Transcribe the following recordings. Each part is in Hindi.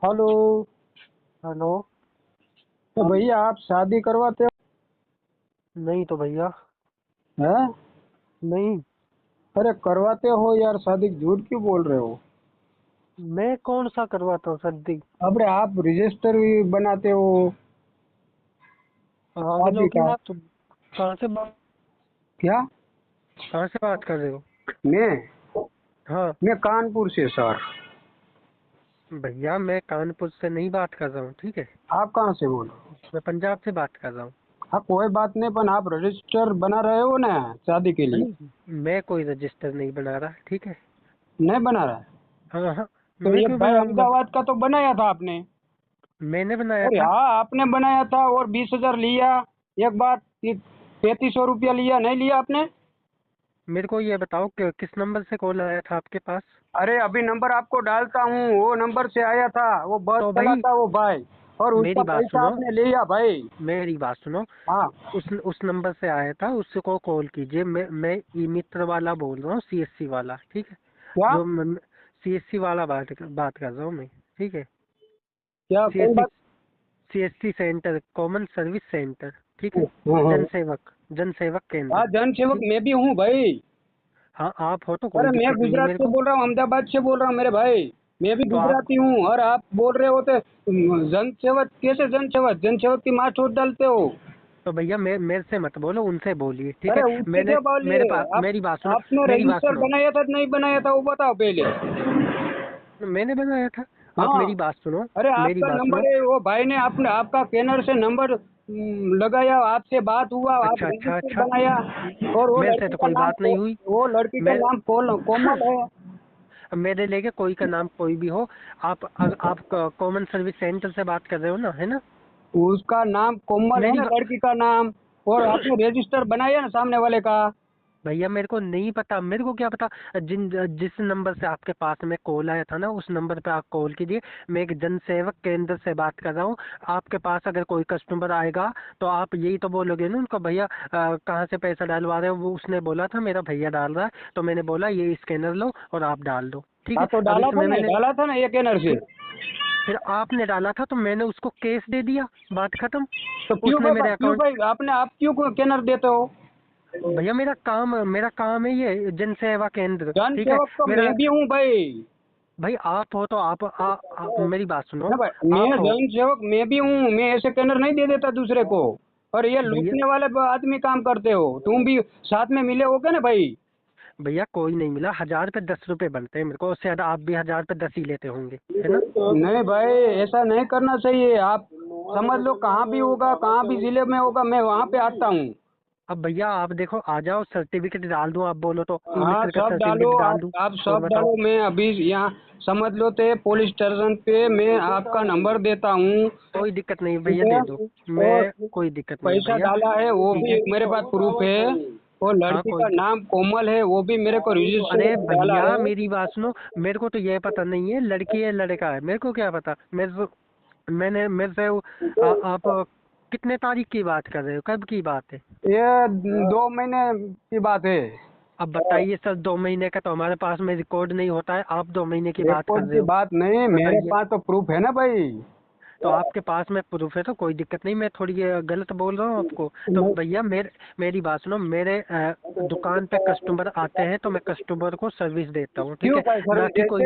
हेलो। हेलो। तो भैया आप शादी करवाते नहीं तो भैया। हो हैं? नहीं। अरे करवाते हो यार शादी, झूठ क्यों बोल रहे हो? मैं कौन सा करवाता हूँ सर्दी। अबे आप रजिस्टर भी बनाते हो पागल हो शादी गया का। आप तो। कहाँ से बात क्या? कहाँ से बात कर रहे हो? मैं हाँ। मैं कानपुर से सर। भैया मैं कानपुर से नहीं बात कर रहा हूँ, ठीक है। आप कहाँ से बोल रहे हो? मैं पंजाब से बात कर रहा हूँ। हाँ कोई बात नहीं, पर आप रजिस्टर बना रहे हो ना शादी के लिए? नहीं, मैं कोई रजिस्टर नहीं बना रहा, ठीक है। नहीं बना रहा है? हाँ हाँ। तो मैं ये क्यों भाई बनाऊंगा? अहमदाबाद का तो बनाया था आपने। मैंने बनाया अरे था। हाँ आपने बनाया था और 20,000 लिया एक बार। 3500 रुपया लिया, नहीं लिया आपने? मेरे को ये बताओ कि किस नंबर से कॉल आया था आपके पास? अरे अभी नंबर आपको डालता हूँ, वो नंबर से आया था, वो बस तो भाई चलाता वो भाई। और उसका मेरी बात पैसा सुनो। आपने लिया भाई। मेरी बात सुनो। हाँ। उस नंबर से आया था, उसको कॉल कीजिए। मैं ई मित्र वाला बोल रहा हूँ, सीएससी वाला, ठीक है। क्या? जो सीएससी वाला बात कर रहा हूँ मैं, ठीक है। क्या कौन सीएससी बात? CSC centre, common service centre, ठीक है। हाँ हाँ। जनसेवक केंद्र, हाँ जन सेवक ठीक। मैं भी हूँ भाई। हाँ आप हो तो कोई अरे मैं दिक्कत नहीं है गुजरात मेरे से को। बोल रहा हूँ, अहमदाबाद से बोल रहा हूँ मेरे भाई। मैं भी तो आप गुजराती हूँ और आप बोल रहे होते जन सेवक, कैसे जन सेवक? जन सेवक की माँ चोट डालते हो। तो भैया मेरे से मत बोलो, उनसे बोलिए, ठीक अरे है। उससे मैंने क्या बोलिए? मेरे पास आप मेरी बात सुनो। आपने मेरी बात रजिस्टर सुनो। बनाया था नहीं बनाया था वो बताओ पहले। मैंने बनाया था। आप हाँ। मेरी बात सुनो। अरे मेरी आपका बात नंबर सुनो। है, वो भाई ने आपने आपका कैनर से नंबर लगाया, आपसे बात हुआ, आप अच्छा अच्छा रजिस्टर अच्छा। बनाया। और वो मेरे से लड़की तो का कोई नाम बात नहीं हुई। वो लड़की का मैं नाम कोमल है। मेरे लेके कोई का नाम कोई भी हो। आप कॉमन सर्विस सेंटर से बात कर रहे हो ना, है ना? उसका नाम कोमल है मेरी ना, बा- लड़की का नाम। और आपने रजिस्टर बनाया ना सामने वाले का। भैया मेरे को नहीं पता, मेरे को क्या पता। जिस नंबर से आपके पास में कॉल आया था ना, उस नंबर पे आप कॉल कीजिए। मैं एक जन सेवक केंद्र से बात कर रहा हूँ। आपके पास अगर कोई कस्टमर आएगा तो आप यही तो बोलोगे ना उनको, भैया कहाँ से पैसा डालवा रहे हो। वो उसने बोला था मेरा भैया डाल रहा है, तो मैंने बोला ये स्कैनर लो और आप डाल दो, ठीक हाँ है। तो अब डाला था इसमें ना, मैंने डाला था ना ये कैनर से। फिर आपने डाला था तो मैंने उसको केस दे दिया, बात खत्म। तो उसने मेरे क्यों अकाउंट। भाई आपने, आप क्यों कैनर देते हो? भैया मेरा काम है ये जन सेवा केंद्र, जन ठीक है। सेवक तो मैं मेरा भी हूँ भाई। भाई आप हो तो मेरी बात सुनो। ना भाई, मैं आप हो जन सेवक मैं भी हूँ, मैं ऐसे कैनर नहीं दे देता दूसरे को। और ये भैया। लूटने वाले आदमी काम करते हो तुम भी। साथ में मिले हो क्या ना भाई? भैया कोई नहीं मिला, 1000 पे 10 रुपए बनते हैं मेरे को, उससे ज्यादा आप भी 1000 पे 10 ही लेते होंगे, है ना? नहीं भाई, ऐसा नहीं करना चाहिए। आप समझ लो कहाँ भी होगा, कहाँ भी जिले में होगा, मैं वहाँ पे आता हूँ। अब भैया आप देखो, आ जाओ, सर्टिफिकेट डाल दूं, आप बोलो तो ई हाँ मित्र का सब डालो, सर्टिफिकेट डाल दूं। आप और सब बताओ। डालो। मैं अभी यहाँ समझ लो ते पुलिस स्टेशन पे मैं आपका नंबर देता हूँ। कोई दिक्कत नहीं ठीक भैया, है। दे दो। और मैं कोई दिक्कत नहीं है पैसा भैया। डाला है वो ठीक भी है। मेरे पास प्रूफ है। और हाँ लड़की का कोई। नाम कोमल है, वो भी मेरे को रजिस्टर अरे डाला भैया है। मेरी बात सुनो। मेरे को तो ये पता नहीं है लड़की है लड़का है, मेरे को क्या पता। मेरे से आप कितने तारीख की बात कर रहे हो, कब की बात है? ये 2 महीने की बात है। अब बताइए सर, 2 महीने का तो हमारे पास में रिकॉर्ड नहीं होता है, आप 2 महीने की बात कर रिकॉर्ड रहे की हो। बात नहीं, मेरे बताइए। पास तो प्रूफ है ना भाई। तो आपके पास में प्रूफ है तो कोई दिक्कत नहीं, मैं थोड़ी गलत बोल रहा हूँ आपको? तो भैया मेरी बात सुनो। मेरे दुकान पे कस्टमर आते हैं तो मैं कस्टमर को सर्विस देता हूँ, ठीक क्यों है। भाई सर, ना कि कोई।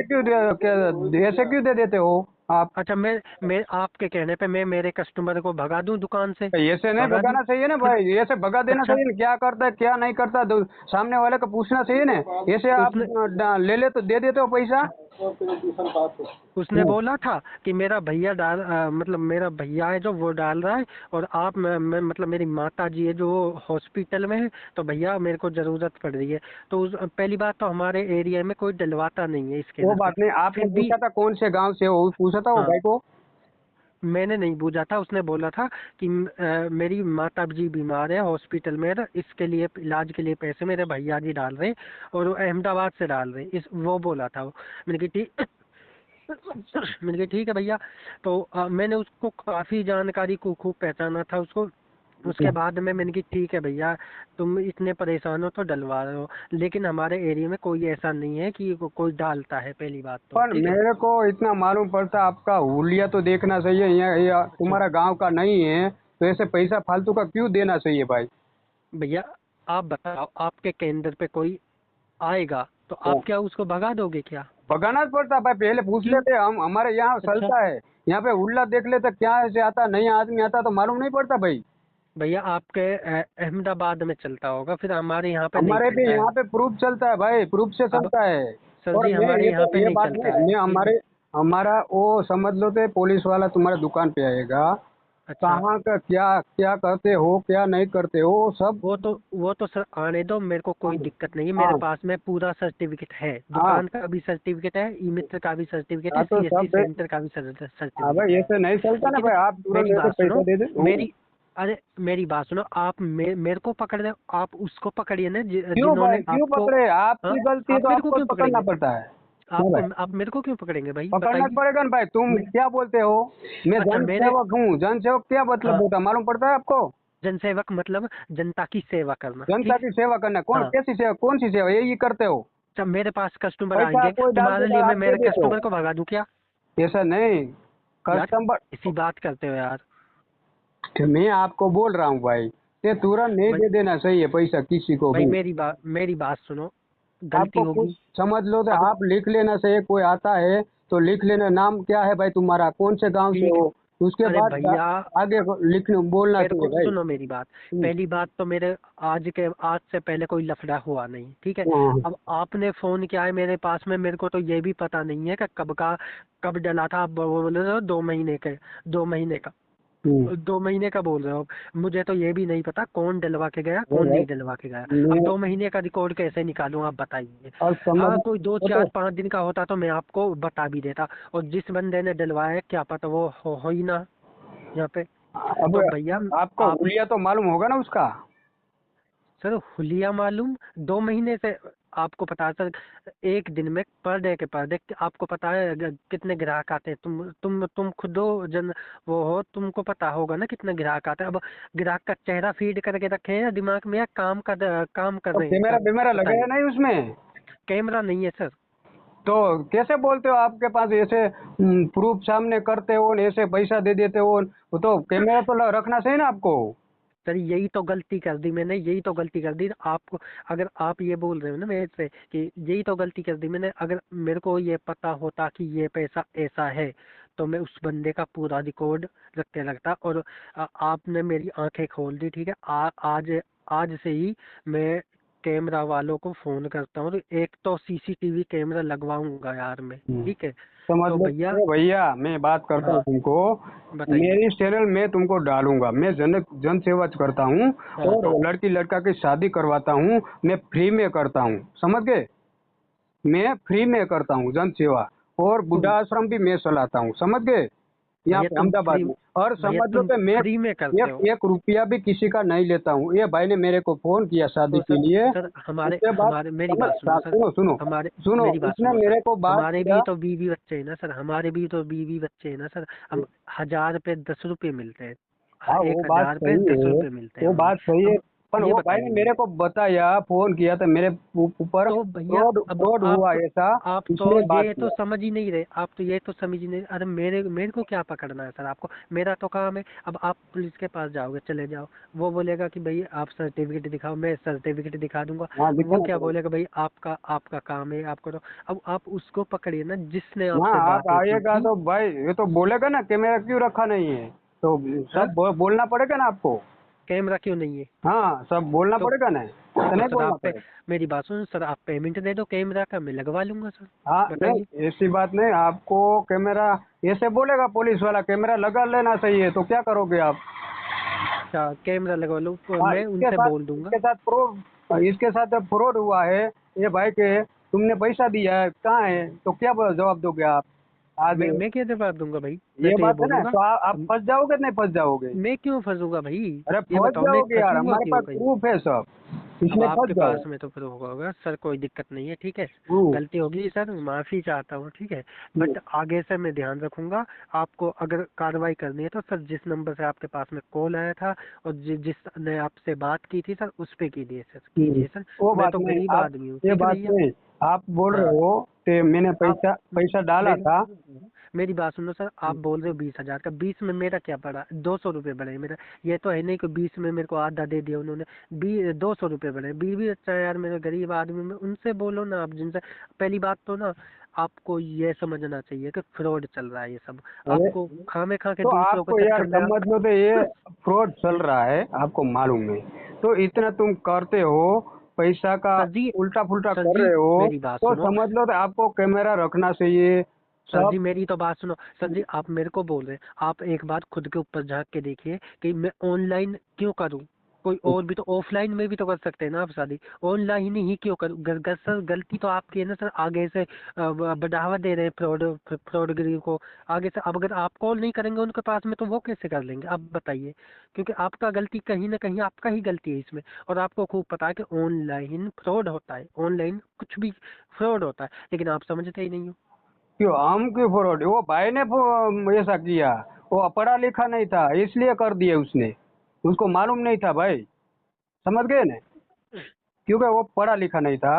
ऐसे क्यों दे देते हो आप? अच्छा, मैं आपके कहने पे मैं मेरे कस्टमर को भगा दूं दुकान से? ऐसे नहीं भगा दूं? भगाना चाहिए ना फिर भाई, ऐसे भगा देना अच्छा। चाहिए ना, क्या करता है क्या नहीं करता सामने वाले को पूछना चाहिए ना। ऐसे आप उसने ले ले तो दे देते हो पैसा। उसने बोला था कि मेरा भैया मतलब मेरा भैया है जो वो डाल रहा है। और आप मैं मतलब मेरी माता जी है जो हॉस्पिटल में है, तो भैया मेरे को जरूरत पड़ रही है। तो पहली बात तो हमारे एरिया में कोई डलवाता नहीं है इसके वो अंदर पे। बात नहीं, आपने फिर भी पूछा था कौन से गांव से हो, पूछा था वो हाँ, भाई को? मैंने नहीं पूछा था। उसने बोला था कि मेरी माता जी बीमार है हॉस्पिटल में, तो इसके लिए इलाज के लिए पैसे मेरे भैया जी डाल रहे हैं। और वो अहमदाबाद से डाल रहे हैं, इस वो बोला था वो। मैंने कहा ठीक। मैंने कहा ठीक है भैया। तो मैंने उसको काफ़ी जानकारी को खूब पहचाना था उसको। उसके बाद में मैंने कि ठीक है भैया, तुम इतने परेशान हो तो डलवा रहे हो, लेकिन हमारे एरिया में कोई ऐसा नहीं है कि कोई डालता है, पहली बात तो पर ठीक है। मेरे को इतना मालूम पड़ता, आपका हुलिया तो देखना चाहिए, ये अच्छा तुम्हारा गांव का नहीं है, तो ऐसे पैसा फालतू का क्यों देना चाहिए भाई? भैया, आप बताओ, आपके केंद्र पे कोई आएगा तो तो आप क्या उसको भगा दोगे क्या? भगाना पड़ता भाई, पहले पूछ क्यों? लेते हम, हमारे यहाँ अच्छा चलता है। यहाँ पे उल्ला देख लेते क्या ऐसे आता, नया आदमी आता तो मालूम नहीं पड़ता भाई। भैया, आपके अहमदाबाद में चलता होगा, फिर हमारे यहाँ पे नहीं हमारे भी चलता है। यहाँ पे प्रूफ चलता है भाई, प्रूफ से अब चलता है। सर और जी, मैं हमारे ये यहाँ तो पे ये नहीं बात चलता नहीं, है, मैं ठीक है। हमारे हमारा वो समझ लो तो पुलिस वाला तुम्हारे दुकान पे आएगा, अच्छा, कहाँ का क्या क्या करते हो क्या नहीं करते हो सब। वो तो सर आने दो, मेरे को कोई हाँ दिक्कत नहीं है, मेरे हाँ पास में पूरा सर्टिफिकेट है, हाँ दुकान का भी सर्टिफिकेट है, ई मित्र का भी सर्टिफिकेट है, हाँ, तो सीएससी सब सेंटर का भी हाँ सर्टिफिकेट भाई, है। ऐसे नहीं चलता ना लेकिन भाई, आप तुरंत मेरी मेरे को बात पैसा सुनो, दे दे। हाँ। मेरी अरे मेरी बात सुनो, आप मेरे को पकड़ रहे हो, आप उसको पकड़िए ना क्यों जिन्होंने भाई, क्यों आपको। पकड़े? हाँ, आपकी गलती है आप तो मेरे को आपको क्यों पकड़ना पकड़ेंगे? पड़ता है। हाँ आपको भाई, आप मेरे को क्यों पकड़ेंगे भाई, पकड़ना बताइए। पड़ेगा ना भाई, तुम मैं- क्या बोलते हो? मैं अच्छा, जन मेरे। सेवक हूँ, जन सेवक क्या मतलब हाँ, होता है मालूम पड़ता है आपको? जनसेवक मतलब जनता की सेवा करना, जनता ठीक। की सेवा करना, कौन हाँ, कैसी सेवा, कौन सी सेवा, यही करते हो? जब मेरे पास कस्टमर पैसा आएंगे कोई डाल तुम्हारे लिए, देता मैं आप दे मेरे देते हो? कस्टमर को भगा दूं क्या? ऐसा नहीं, यार, कस्टमर। इसी बात करते हो यार। मैं आपको बोल रहा हूँ भाई, ये तुरंत नहीं भाई दे देना चाहिए पैसा किसी को भाई भी। मेरी बात सुनो, गलती आपको कुछ होगी। समझ लो तो अब आप लिख लेना चाहिए, कोई आता है तो लिख लेना, नाम क्या है भाई तुम्हारा, कौन से गांव से ठीक है। हो, उसके अरे बाद भैया, आगे लिखने बोलना मेरे चाहिए को भाई। सुनो मेरी बात। हम्म, पहली बात तो मेरे आज से पहले कोई लफड़ा हुआ नहीं, ठीक है। हाँ, अब आपने फोन किया है मेरे पास में, मेरे को तो ये भी पता नहीं है कि कब डला था, आप बोल रहे हो 2 महीने के, 2 महीने का, हम्म, 2 महीने का बोल रहे हो। मुझे तो ये भी नहीं पता कौन डलवा के गया, वो कौन भाई नहीं डलवा के गया। अब मैं 2 महीने का रिकॉर्ड कैसे निकालूं, आप बताइए। और समझ हाँ, कोई दो वो तो चार 5 दिन का होता तो मैं आपको बता भी देता, और जिस बंदे ने डलवाया है, क्या पता वो हो ही ना यहाँ पे। अब तो भैया, आपको आप। हुलिया तो मालूम होगा ना उसका। सर हुलिया मालूम, 2 महीने से आपको पता है सर, एक दिन में पर डे आपको पता है कितने ग्राहक आते हैं, तुम खुद हो जन, वो हो, तुमको पता होगा ना कितने ग्राहक आते हैं। अब ग्राहक का चेहरा फीड करके रखे हैं या दिमाग में, या काम कर तो रहे हैं कैमरा सर? वेमरा लगे है बताइए। नहीं उसमें? कैमरा नहीं है सर। तो कैसे बोलते हो आपके पास ऐसे प्रूफ सामने करते हो, ऐसे पैसा दे देते हो? वो तो कैमरा तो रखना चाहिए ना आपको। सर यही तो गलती कर दी मैंने, यही तो गलती कर दी आपको। अगर आप ये बोल रहे हो ना मेरे से कि यही तो गलती कर दी मैंने, अगर मेरे को ये पता होता कि ये पैसा ऐसा है, तो मैं उस बंदे का पूरा रिकॉर्ड रख के रखता। और आपने मेरी आंखें खोल दी, ठीक है। आज आज से ही मैं कैमरा वालों को फोन करता हूँ, तो एक तो सीसीटीवी कैमरा लगवाऊंगा यार मैं, ठीक है। समझ तो लो, भैया। ए भैया मैं बात करता हूँ हाँ, तुमको, बताइए। मेरी चैनल में तुमको डालूंगा, मैं जन सेवा करता हूँ, हाँ, और लड़की लड़का की शादी करवाता हूँ, मैं फ्री में करता हूँ, समझ गए? मैं फ्री में करता हूँ जन सेवा, और तुम बुढ़ा आश्रम भी मैं चलाता हूँ, समझ गए? यहाँ भैया पे तुम अहमदाबाद फ्री में। और भैया समझ लो तुम कि मैं फ्री में करते एक हो। एक रुपया भी किसी का नहीं लेता हूँ। ये भाई ने मेरे को फोन किया शादी तो के सर लिए, सर हमारे उसके बाद हमारे मेरी बात सुनो सर। सुनो सुनो हमारे सुनो, मेरी बात उसने सुनो सर। मेरे को बात हमारे किया। भी तो बीवी बच्चे हैं ना सर, हमारे भी तो बीवी बच्चे हैं ना सर। हम 1000 पे 10 रुपये मिलते हैं। हाँ वो एक बात हजार पे सही दस है, रुपये मिलते हैं वो हमें। बात सही है, अब पर ये वो भाई ने बताइए। मेरे को बताया, फोन किया था मेरे ऊपर, तो भैया, फ्रॉड अब फ्रॉड आप हुआ तो ऐसा, आप तो इसलिए बात ये तो किया। समझ ही नहीं रहे, आप तो ये तो समझ ही नहीं। अरे मेरे मेरे को क्या पकड़ना है सर आपको? मेरा तो काम है। अब आप पुलिस के पास जाओगे, चले जाओ, वो बोलेगा कि भाई आप सर्टिफिकेट दिखाओ, मैं सर्टिफिकेट दिखा दूंगा। हाँ वो दिखाना क्या पड़ेगा। बोलेगा, भाई आपका आपका काम है, आप करो। अब आप उसको पकड़िए ना जिसने हाँ आपसे आप बातें की आइएगा थी। तो भाई ये तो बोलेगा ना कि मेरा क्यों रखा नहीं है, तो हाँ, सब बोलना पड़ेगा ना आपको। कैमरा क्यों नहीं है? हाँ सब बोलना तो पड़ेगा ना, तो तो नहीं सर बोलना पड़ेगा। मेरी बात सुन सर, आप पेमेंट दे दो कैमरा का, मैं लगवा लूंगा सर। हाँ बताइए। नहीं ऐसी बात नहीं, आपको कैमरा ऐसे बोलेगा पुलिस वाला, कैमरा लगा लेना चाहिए, तो क्या करोगे आप? अच्छा, कैमरा लगवा लो, हाँ मैं उनसे बोल दूंगा। इसके साथ फ्रॉड हुआ है ये भाई के, तुमने पैसा दिया है कहाँ है, तो क्या जवाब दोगे आप? आगे मैं क्या जवाब दूंगा भाई? ये मैं तो बात है ना, बोलूंगा। तो आप फंस जाओगे नहीं फंस जाओगे? मैं क्यों फंसूंगा भाई? अरे ये फंस बताओ, मैं जाओगे यार, फंसूंगा हमारे क्यों पास कहीं? प्रूफ है सब, अब इसमें फंस आपके जाओ। पास में तो फिर होगा सर, कोई दिक्कत नहीं है, ठीक है। प्रूफ। गलती होगी सर, माफी चाहता हूँ, ठीक है। बट आगे से मैं ध्यान रखूंगा। आपको अगर कार्रवाई करनी है तो सर, जिस नंबर से आपके पास में कॉल आया था और जिसने आपसे बात की थी सर, उस पे कीजिए सर, कीजिए सर। वो मैं बात तो नहीं, गरीब आप आदमी हूँ, ये ठीक है बात भैया। नहीं, आप बोल रहे हाँ। हो कि मैंने आप पैसा पैसा डाला मेरी था। मेरी बात सुनो सर, आप बोल रहे हो 20,000 का, 20 में मेरा क्या पड़ा? 200 रुपये बढ़े मेरा। ये तो है नहीं कि 20 में मेरे को आधा दे दिया उन्होंने। 200 रुपये बढ़े, 20 भी अच्छा है यार, मेरे गरीब आदमी में उनसे बोलो ना आप, जिनसे। पहली बात तो ना, आपको ये समझना चाहिए कि फ्रॉड चल रहा है ये सब। अरे आपको खामे खा के तो दूसरों के आपको यार चक्कर में समझ लो, तो ये फ्रॉड चल रहा है, आपको मालूम है, तो इतना तुम करते हो, पैसा का सर जी, उल्टा पुल्टा सर कर जी रहे हो, मेरी बात तो सुनो। समझ लो तो आपको कैमरा रखना चाहिए सर जी सब। मेरी तो बात सुनो। सर जी, आप मेरे को बोल रहे हैं, आप एक बार खुद के ऊपर झांक के देखिए कि मैं ऑनलाइन क्यों करूं? कोई और भी तो ऑफलाइन में भी तो कर सकते हैं ना आप शादी। ऑनलाइन ही क्यों करूं? सर, गलती तो आपकी है ना सर। आगे से बढ़ावा दे रहे हैं फ्रॉडगिरी को। आगे से अब अगर आप कॉल नहीं करेंगे उनके पास में, तो वो कैसे कर लेंगे आप बताइए? क्योंकि आपका गलती कहीं ना कहीं, आपका ही गलती है इसमें। और आपको खूब पता है कि ऑनलाइन फ्रॉड होता है, ऑनलाइन कुछ भी फ्रॉड होता है, लेकिन आप समझते ही नहीं हो। क्यों हम क्यों फ्रॉड? वो भाई ने ऐसा किया, वो पढ़ा लिखा नहीं था इसलिए कर दिए उसने, उसको मालूम नहीं था भाई, समझ गए ना, क्योंकि वो पढ़ा लिखा नहीं था,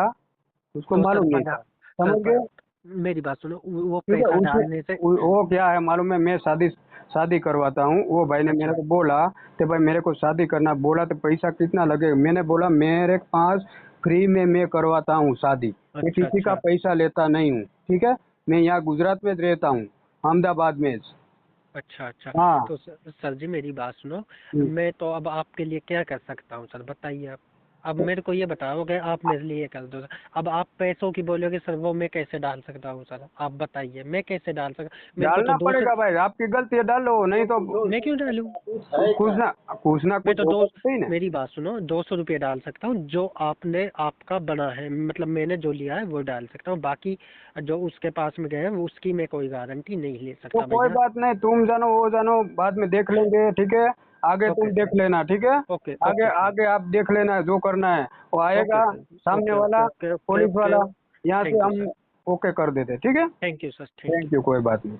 उसको तो सर मालूम नहीं पढ़ा था, सर समझ पढ़ गए। मेरी बात सुनो, वो क्योंकि पैसा उसने डालने से। वो क्या है मालूम है, मैं शादी शादी करवाता हूँ, वो भाई ने मेरे अच्छा, को बोला कि भाई मेरे को शादी करना, बोला तो पैसा कितना लगेगा, मैंने बोला मेरे पास फ्री में मैं करवाता हूँ शादी, मैं अच्छा, किसी का अच्छा, पैसा लेता नहीं हूँ, ठीक है। मैं यहाँ गुजरात में रहता हूँ, अहमदाबाद में। अच्छा, अच्छा। हाँ। तो सर जी मेरी बात सुनो। हम्म। मैं तो अब आपके लिए क्या कर सकता हूँ सर, बताइए आप। अब मेरे को ये बताओ कि आप मेरे लिए कर दो सर। अब आप पैसों की बोलोगे सर, वो मैं कैसे डाल सकता हूँ सर? आप बताइए, मैं कैसे डाल सकता? मेरे को तो डालना दूसरे। पड़ेगा भाई, आपकी गलती है, डालो, नहीं तो मैं क्यों डालूं? कुछ मैं तो दो होगा तो ही ना। मेरी बात सुनो, 200 रुपये डाल सकता हूँ, जो आपने आपका बना है, मतलब मैंने जो लिया है वो डाल सकता हूँ। बाकी जो उसके पास में गए हैं, वो उसकी मैं कोई गारंटी नहीं ले तो सकता कोई भैया। बात नहीं, तुम जानो वो जानो, बाद में देख लेंगे, ठीक है। आगे तुम ओके, देख लेना, ठीक है। ओके, आगे ओके सर। आगे आप देख लेना, जो करना है वो ओके आएगा, सर। सामने ओके, ओके, वाला ओके, ओके, पुलिस ओके। वाला, यहाँ से थैंक यू हम सर। ओके कर देते, ठीक है। Thank you sir, thank thank you. You, कोई बात नहीं।